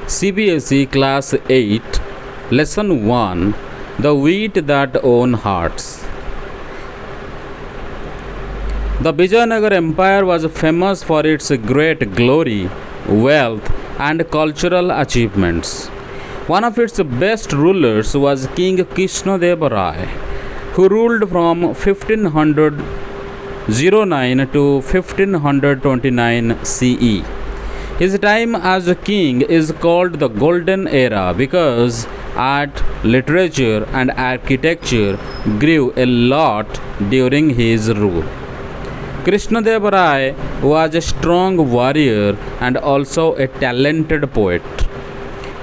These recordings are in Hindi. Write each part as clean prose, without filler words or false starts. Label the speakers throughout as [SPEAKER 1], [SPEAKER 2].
[SPEAKER 1] CBSE Class 8, Lesson 1, The Wheat That Own Hearts. The Vijayanagar Empire was famous for its great glory, wealth, and cultural achievements. One of its best rulers was King Krishnadeva Rai, who ruled from 1509 to 1529 CE. His time as a king is called the Golden Era because art, literature, and architecture grew a lot during his rule. Krishnadeva Rai was a strong warrior and also a talented poet.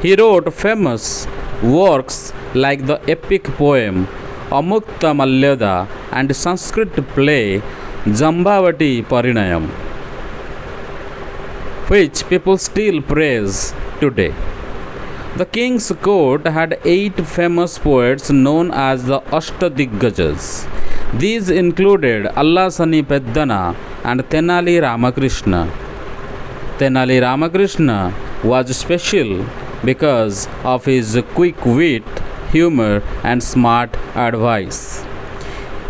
[SPEAKER 1] He wrote famous works like the epic poem Amukta Malyada and Sanskrit play Jambavati Parinayam, which people still praise today. The king's court had 8 famous poets known as the Ashtadiggajas. These included Allasani Peddana and Tenali Ramakrishna. Tenali Ramakrishna was special because of his quick wit, humor, and smart advice.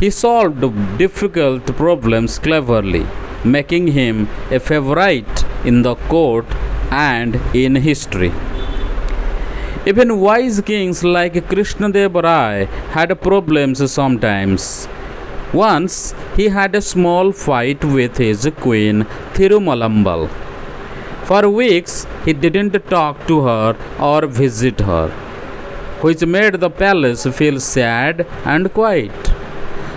[SPEAKER 1] He solved difficult problems cleverly, making him a favorite in the court and in history. Even wise kings like Krishnadeva Rai had problems sometimes. Once he had a small fight with his queen Thirumalambal. For weeks he didn't talk to her or visit her, which made the palace feel sad and quiet.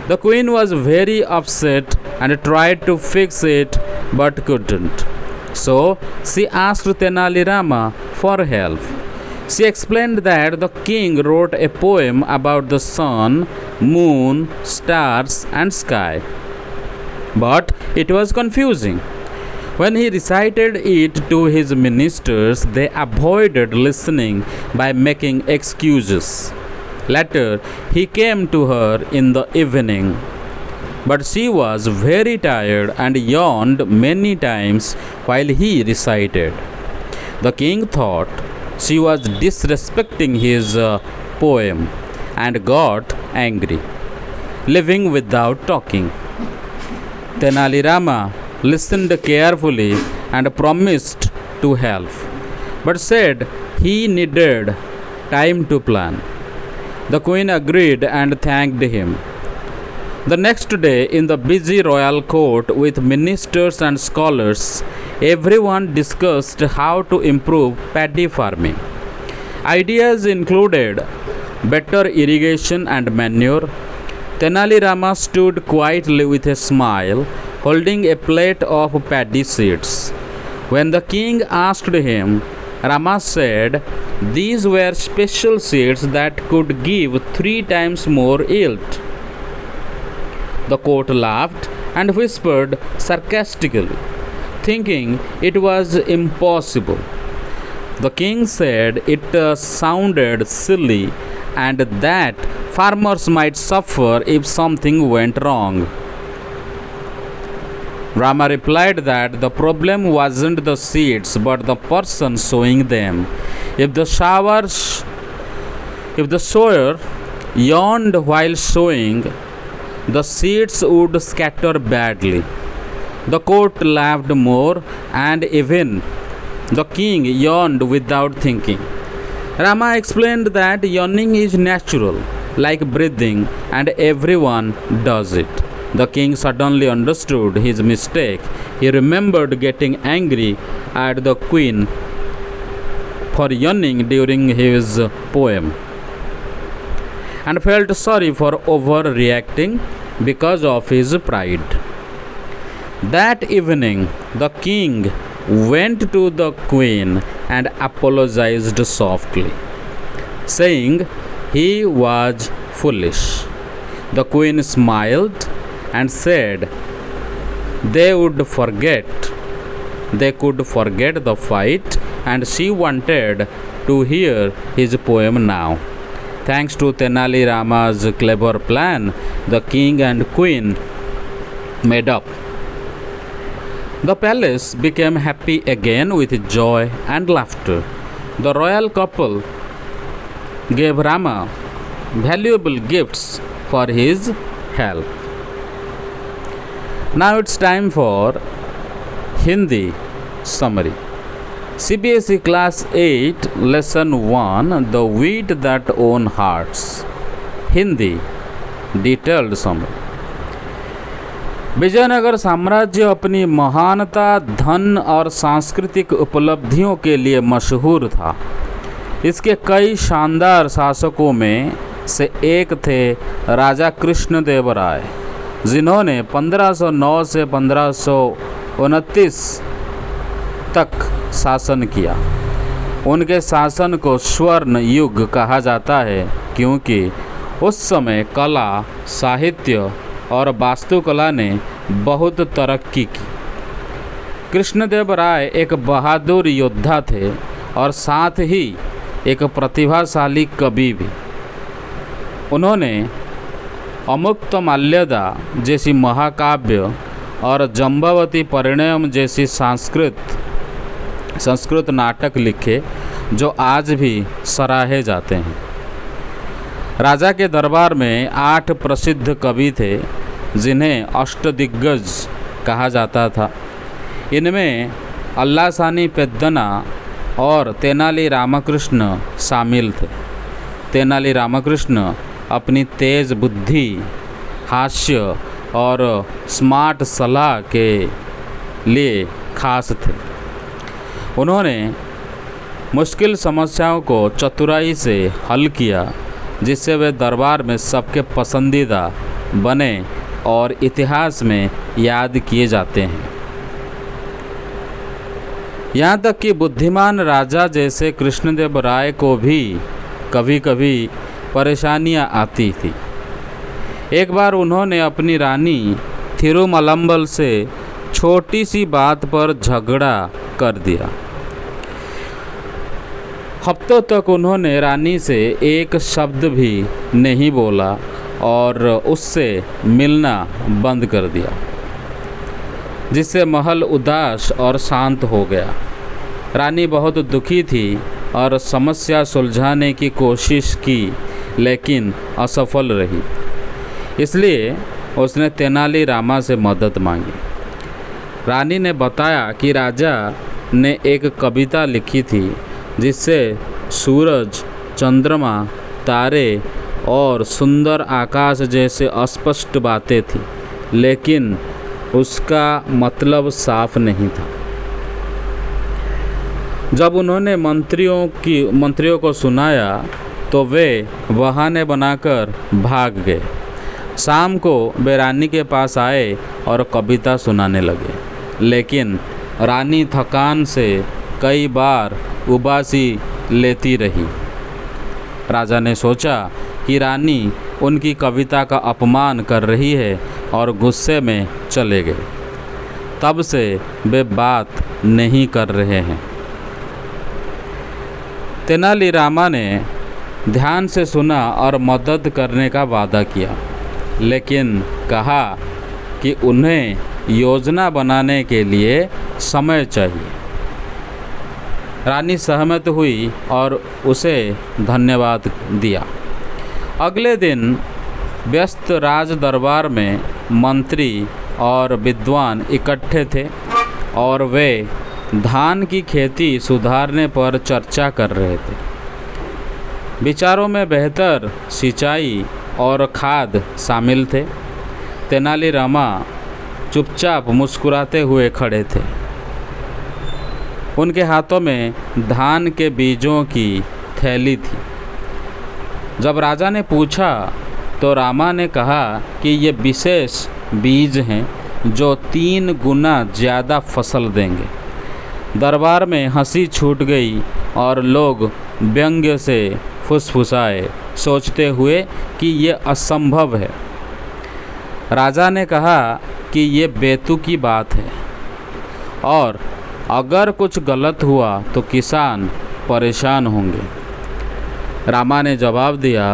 [SPEAKER 1] The queen was very upset and tried to fix it but couldn't. So she asked Tenali Rama for help. She explained that the king wrote a poem about the sun, moon, stars, and sky. But it was confusing. When he recited it to his ministers, they avoided listening by making excuses. Later, he came to her in the evening, but she was very tired and yawned many times while he recited. The king thought she was disrespecting his poem and got angry, leaving without talking. Tenali Rama listened carefully and promised to help, but said he needed time to plan. The queen agreed and thanked him. The next day, in the busy royal court with ministers and scholars, everyone discussed how to improve paddy farming. Ideas included better irrigation and manure. Tenali Rama stood quietly with a smile, holding a plate of paddy seeds. When the king asked him, Rama said these were special seeds that could give 3 times more yield. The court laughed and whispered sarcastically, thinking it was impossible. The king said it sounded silly and that farmers might suffer if something went wrong. Rama replied that the problem wasn't the seeds but the person sowing them. If the sower yawned while sowing, the seeds would scatter badly. The court laughed more and even the king yawned without thinking. Rama explained that yawning is natural, like breathing, and everyone does it. The king suddenly understood his mistake. He remembered getting angry at the queen for yawning during his poem and felt sorry for overreacting because of his pride. That evening, the king went to the queen and apologized softly, saying he was foolish. The queen smiled and said they could forget the fight and she wanted to hear his poem now. Thanks to Tenali Rama's clever plan, the king and queen made up. The palace became happy again with joy and laughter. The royal couple gave Rama valuable gifts for his help. Now it's time for Hindi summary. CBSE Class 8 Lesson 1 The Wheat That Own Hearts. Hindi Detailed Summary. Vijayanagar साम्राज्य अपनी महानता, धन और सांस्कृतिक उपलब्धियों के लिए मशहूर था। इसके कई शानदार शासकों में से एक थे राजा कृष्णदेवराय, जिन्होंने 1509 से 1529 तक शासन किया। उनके शासन को स्वर्ण युग कहा जाता है क्योंकि उस समय कला, साहित्य और वास्तुकला ने बहुत तरक्की की। कृष्णदेवराय एक बहादुर योद्धा थे और साथ ही एक प्रतिभाशाली कवि भी। उन्होंने अमुक्तमाल्यदा जैसी महाकाव्य और जंबावती परिणयम जैसी संस्कृत नाटक लिखे जो आज भी सराहे जाते हैं। राजा के दरबार में 8 प्रसिद्ध कवि थे जिन्हें अष्टदिग्गज कहा जाता था। इनमें अल्लासानी पेद्दना और तेनाली रामकृष्ण शामिल थे। तेनाली रामकृष्ण अपनी तेज बुद्धि, हास्य और स्मार्ट सलाह के लिए खास थे। उन्होंने मुश्किल समस्याओं को चतुराई से हल किया, जिससे वे दरबार में सबके पसंदीदा बने और इतिहास में याद किए जाते हैं। यहाँ तक कि बुद्धिमान राजा जैसे कृष्णदेवराय को भी कभी कभी परेशानियाँ आती थी। एक बार उन्होंने अपनी रानी थिरुमलम्बल से छोटी सी बात पर झगड़ा कर दिया। हफ्तों तक उन्होंने रानी से एक शब्द भी नहीं बोला और उससे मिलना बंद कर दिया, जिससे महल उदास और शांत हो गया। रानी बहुत दुखी थी और समस्या सुलझाने की कोशिश की, लेकिन असफल रही। इसलिए उसने तेनाली रामा से मदद मांगी। रानी ने बताया कि राजा ने एक कविता लिखी थी जिससे सूरज, चंद्रमा, तारे और सुंदर आकाश जैसे अस्पष्ट बातें थी, लेकिन उसका मतलब साफ नहीं था। जब उन्होंने मंत्रियों को सुनाया तो वे बहाने बनाकर भाग गए। शाम को वे रानी के पास आए और कविता सुनाने लगे, लेकिन रानी थकान से कई बार उबासी लेती रही। राजा ने सोचा कि रानी उनकी कविता का अपमान कर रही है और गुस्से में चले गए। तब से वे बात नहीं कर रहे हैं। तेनाली रामा ने ध्यान से सुना और मदद करने का वादा किया, लेकिन कहा कि उन्हें योजना बनाने के लिए समय चाहिए। रानी सहमत हुई और उसे धन्यवाद दिया। अगले दिन व्यस्त राज दरबार में मंत्री और विद्वान इकट्ठे थे और वे धान की खेती सुधारने पर चर्चा कर रहे थे। विचारों में बेहतर सिंचाई और खाद शामिल थे। तेनाली रामा चुपचाप मुस्कुराते हुए खड़े थे। उनके हाथों में धान के बीजों की थैली थी। जब राजा ने पूछा तो रामा ने कहा कि ये विशेष बीज हैं जो 3 गुना ज़्यादा फसल देंगे। दरबार में हंसी छूट गई और लोग व्यंग्य से फुसफुसाए, सोचते हुए कि ये असंभव है। राजा ने कहा कि ये बेतुकी बात है और अगर कुछ गलत हुआ तो किसान परेशान होंगे। रामा ने जवाब दिया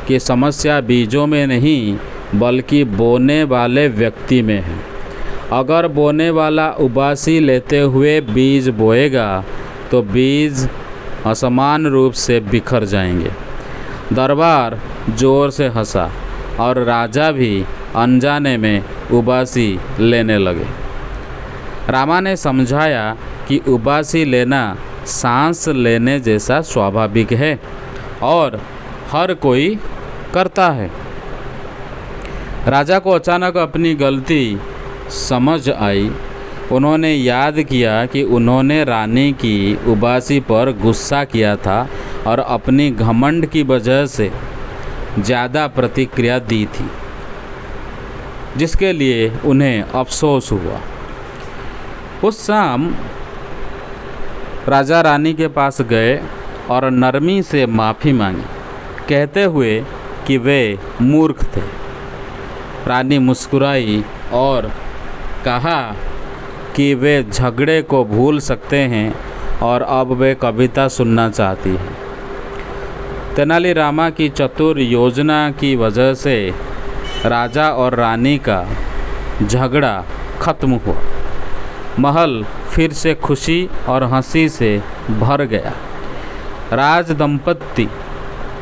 [SPEAKER 1] कि समस्या बीजों में नहीं बल्कि बोने वाले व्यक्ति में है। अगर बोने वाला उबासी लेते हुए बीज बोएगा तो बीज असमान रूप से बिखर जाएंगे। दरबार जोर से हंसा और राजा भी अनजाने में उबासी लेने लगे। रामा ने समझाया कि उबासी लेना सांस लेने जैसा स्वाभाविक है और हर कोई करता है। राजा को अचानक अपनी गलती समझ आई। उन्होंने याद किया कि उन्होंने रानी की उबासी पर गुस्सा किया था और अपनी घमंड की वजह से ज़्यादा प्रतिक्रिया दी थी, जिसके लिए उन्हें अफसोस हुआ। उस शाम राजा रानी के पास गए और नरमी से माफ़ी मांगी, कहते हुए कि वे मूर्ख थे। रानी मुस्कुराई और कहा कि वे झगड़े को भूल सकते हैं और अब वे कविता सुनना चाहती हैं। तेनालीरामा की चतुर योजना की वजह से राजा और रानी का झगड़ा खत्म हुआ। महल फिर से खुशी और हंसी से भर गया। राज दंपत्ति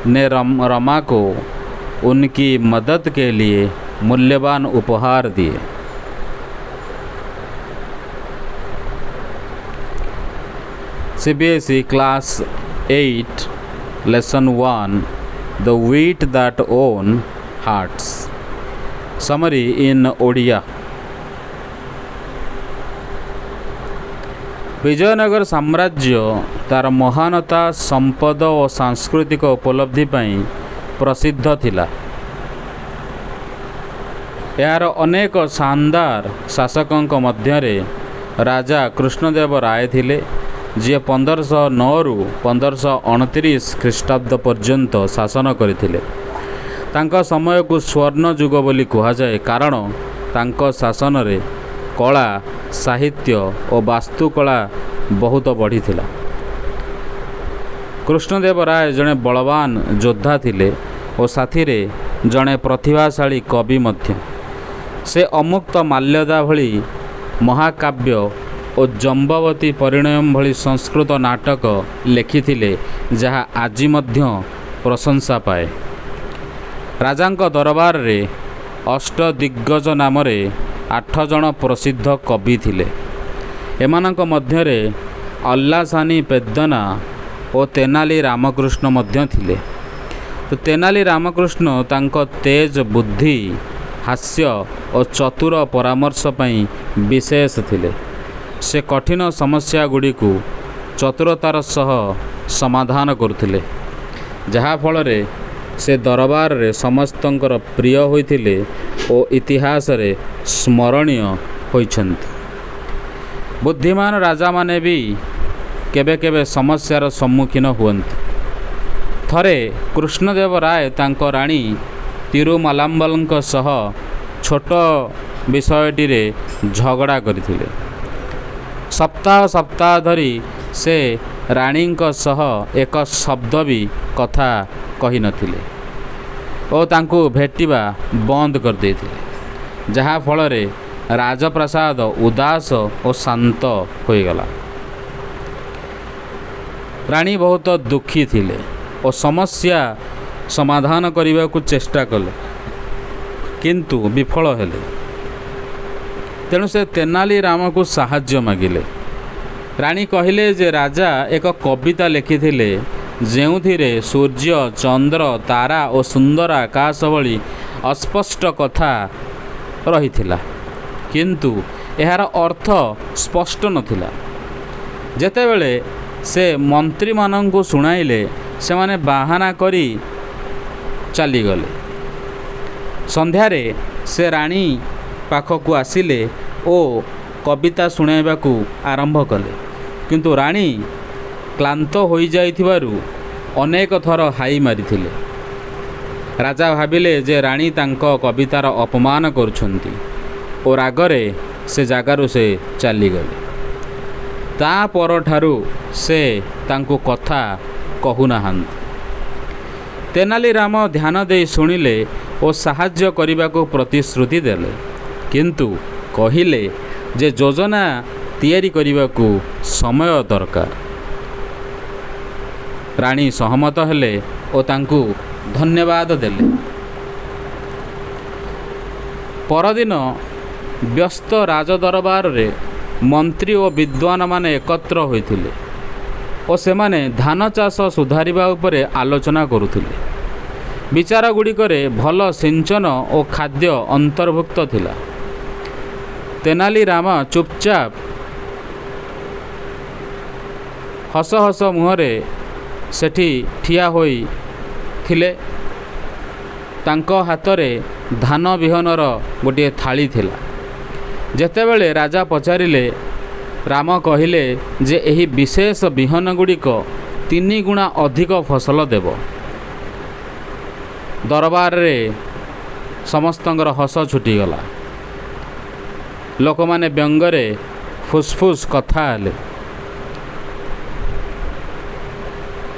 [SPEAKER 1] ने रमा को उनकी मदद के लिए मूल्यवान उपहार दिए। CBSE Class 8 Lesson 1 The Wheat That Own Hearts. Summary in Odia. Vijayanagar साम्राज्य तार महानता, संपद और सांस्कृतिक उपलब्धि पाई प्रसिद्ध थिला। यार अनेक शानदार शासकों मध्य राजा कृष्णदेव राय थिले, जी 1509 रु 1529 ख्रीष्टाब्द पर्यंत शासन करथिले। तांका समय को स्वर्ण युग बोली कहा जाए, कारण तांका शासन रे कला, साहित्य और वास्तुकला बहुत बढ़ी थिला। कृष्णदेव राय जड़े बलवान योद्धा थिले और साथी रे जड़े प्रतिभाशाली कवि मध्य। से अमुक्त माल्यदा भली महाकाव्य और जम्बवती परिणयम भली संस्कृत नाटक लिखिथिले, जहाँ आज मध्य प्रशंसा पाए। राजांक दरबार रे अष्टदिग्गज नाम 8 जन प्रसिद्ध कवि थिले। एमानंक मध्यरे अल्लासानी पेद्दना और तेनाली रामकृष्ण मध्य थिले। तो तेनाली रामकृष्ण तांको तेज बुद्धि, हास्य और चतुर परामर्श पई विशेष थिले। से कठिन समस्या गुड़ी को चतुरतार सह समाधान करथिले, जहा फल रे से दरबार रे समस्तंकर प्रिय होइथिले और इतिहास रे स्मरणीय होइछन्ति। बुद्धिमान राजा माने भी केबे केबे समस्यार सम्मुखीन हुअन्ति। थरे कृष्णदेव राय तांको राणी तिरुमलाम्बलंक सह छोट विषयटी रे झगड़ा करथिले। सप्ताह सप्ताह धरी से राणींक सह एक शब्द भी कथा कही नथिले और तांको भेटिबा बंद कर देथिले, जहा फल रे राजप्रसाद उदास और शांत होइगला। राणी बहुत दुखी थिले और समस्या समाधान करने को चेष्टा कले, किंतु विफल हेले। तेणु से तेनाली राम को साहाय्य मागिले। राणी कहिले जे राजा एक कविता लिखिथिले, जेउथिरे सूर्य, चंद्र, तारा और सुंदर आकाश भली अस्पष्ट कथा रहिथिला, किंतु एहार अर्थ स्पष्ट नथिला। जेतेबेले से मंत्री मानंकु सुनाइले, से माने बाहाना करी चलीगले। संध्यारे से राणी पाखकु आसिले और कविता सुनाइबाकू आरंभ कले, किंतु राणी क्लांत हो जाइथिबारु अनेक थर हाई मारिथिले। राजा भाविले जे राणी तांको कवितार अपमान करुछंती और रागरे से जागारु से चलीगले। ता परठारु से तांको कथा कहूनाहांती। तेनाली राम ध्यान दे शुणिले और साहाय्य करने प्रतिश्रुति देले, किंतु कहिले जे योजना तैयारी करने को समय दरकार। ରାଣୀ ସହମତ ହେଲେ ଓ ତାଙ୍କୁ ଧନ୍ୟବାଦ ଦେଲେ। ପରଦିନ ବ୍ୟସ୍ତ ରାଜଦରବାରରେ ମନ୍ତ୍ରୀ ଓ ବିଦ୍ୱାନମାନେ ଏକତ୍ର ହୋଇଥିଲେ ଓ ସେମାନେ ଧାନ ଚାଷ ସୁଧାରିବା ଉପରେ ଆଲୋଚନା କରୁଥିଲେ। ବିଚାରଗୁଡ଼ିକରେ ଭଲ ସିଞ୍ଚନ ଓ ଖାଦ୍ୟ ଅନ୍ତର୍ଭୁକ୍ତ ଥିଲା। ତେନାଲି ରାମ ଚୁପଚାପ ହସ ହସ ମୁହଁରେ ସେଠି ଠିଆ ହୋଇଥିଲେ। ତାଙ୍କ ହାତରେ ଧାନ ବିହନର ଗୋଟିଏ ଥାଳି ଥିଲା। ଯେତେବେଳେ ରାଜା ପଚାରିଲେ, ରାମ କହିଲେ ଯେ ଏହି ବିଶେଷ ବିହନ ଗୁଡ଼ିକ 3 ଗୁଣା ଅଧିକ ଫସଲ ଦେବ। ଦରବାରରେ ସମସ୍ତଙ୍କର ହସ ଛୁଟିଗଲା। ଲୋକମାନେ ବ୍ୟଙ୍ଗରେ ଫୁସ୍ଫୁସ୍ କଥା ହେଲେ,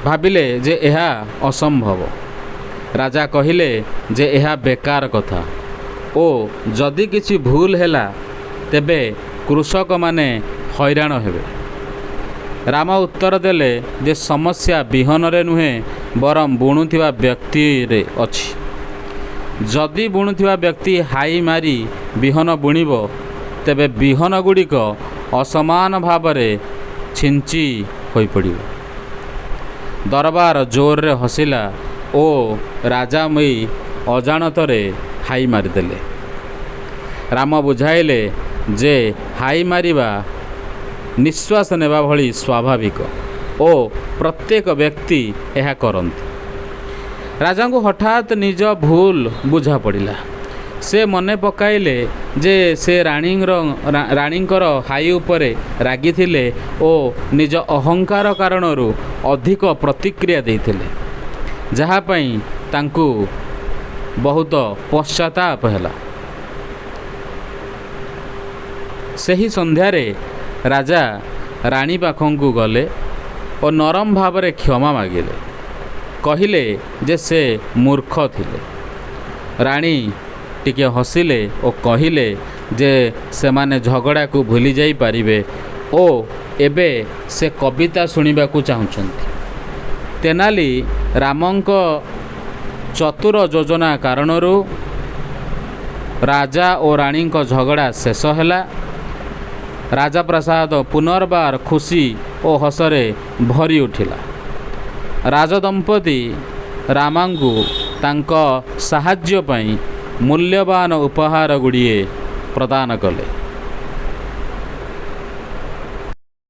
[SPEAKER 1] ଭାବିଲେ ଯେ ଏହା ଅସମ୍ଭବ। ରାଜା କହିଲେ ଯେ ଏହା ବେକାର କଥା ଓ ଯଦି କିଛି ଭୁଲ ହେଲା ତେବେ କୃଷକମାନେ ହଇରାଣ ହେବେ। ରାମ ଉତ୍ତର ଦେଲେ ଯେ ସମସ୍ୟା ବିହନରେ ନୁହେଁ ବରଂ ବୁଣୁଥିବା ବ୍ୟକ୍ତିରେ ଅଛି। ଯଦି ବୁଣୁଥିବା ବ୍ୟକ୍ତି ହାଇ ମାରି ବିହନ ବୁଣିବ ତେବେ ବିହନ ଗୁଡ଼ିକ ଅସମାନ ଭାବରେ ଛିଞ୍ଚି ହୋଇପଡ଼ିବ। ଦରବାର ଜୋରରେ ହସିଲା ଓ ରାଜାମୟୀ ଅଜାଣତରେ ହାଇ ମାରିଦେଲେ। ରାମ ବୁଝାଇଲେ ଯେ ହାଇ ମାରିବା ନିଶ୍ୱାସ ନେବା ଭଳି ସ୍ୱାଭାବିକ ଓ ପ୍ରତ୍ୟେକ ବ୍ୟକ୍ତି ଏହା କରନ୍ତି। ରାଜାଙ୍କୁ ହଠାତ୍ ନିଜ ଭୁଲ ବୁଝା ପଡ଼ିଲା। ସେ ମନେ ପକାଇଲେ ଯେ ସେ ରାଣୀଙ୍କର ହାଇ ଉପରେ ରାଗିଥିଲେ ଓ ନିଜ ଅହଙ୍କାର କାରଣରୁ ଅଧିକ ପ୍ରତିକ୍ରିୟା ଦେଇଥିଲେ, ଯାହା ପାଇଁ ତାଙ୍କୁ ବହୁତ ପଶ୍ଚାତାପ ହେଲା। ସେହି ସନ୍ଧ୍ୟାରେ ରାଜା ରାଣୀ ପାଖକୁ ଗଲେ ଓ ନରମ ଭାବରେ କ୍ଷମା ମାଗିଲେ। କହିଲେ ଯେ ସେ ମୂର୍ଖ ଥିଲେ। ରାଣୀ ଟିକେ ହସିଲେ ଓ କହିଲେ ଯେ ସେମାନେ ଝଗଡ଼ାକୁ ଭୁଲି ଯାଇପାରିବେ ଓ ଏବେ ସେ କବିତା ଶୁଣିବାକୁ ଚାହୁଁଛନ୍ତି। ତେନାଲି ରାମଙ୍କ ଚତୁର ଯୋଜନା କାରଣରୁ ରାଜା ଓ ରାଣୀଙ୍କ ଝଗଡ଼ା ଶେଷ ହେଲା। ରାଜପ୍ରାସାଦ ପୁନର୍ବାର ଖୁସି ଓ ହସରେ ଭରି ଉଠିଲା। ରାଜଦମ୍ପତି ରାମଙ୍କୁ ତାଙ୍କ ସାହାଯ୍ୟ ପାଇଁ ମୂଲ୍ୟବାନ ଉପହାର ଗୁଡ଼ିଏ ପ୍ରଦାନ କଲେ।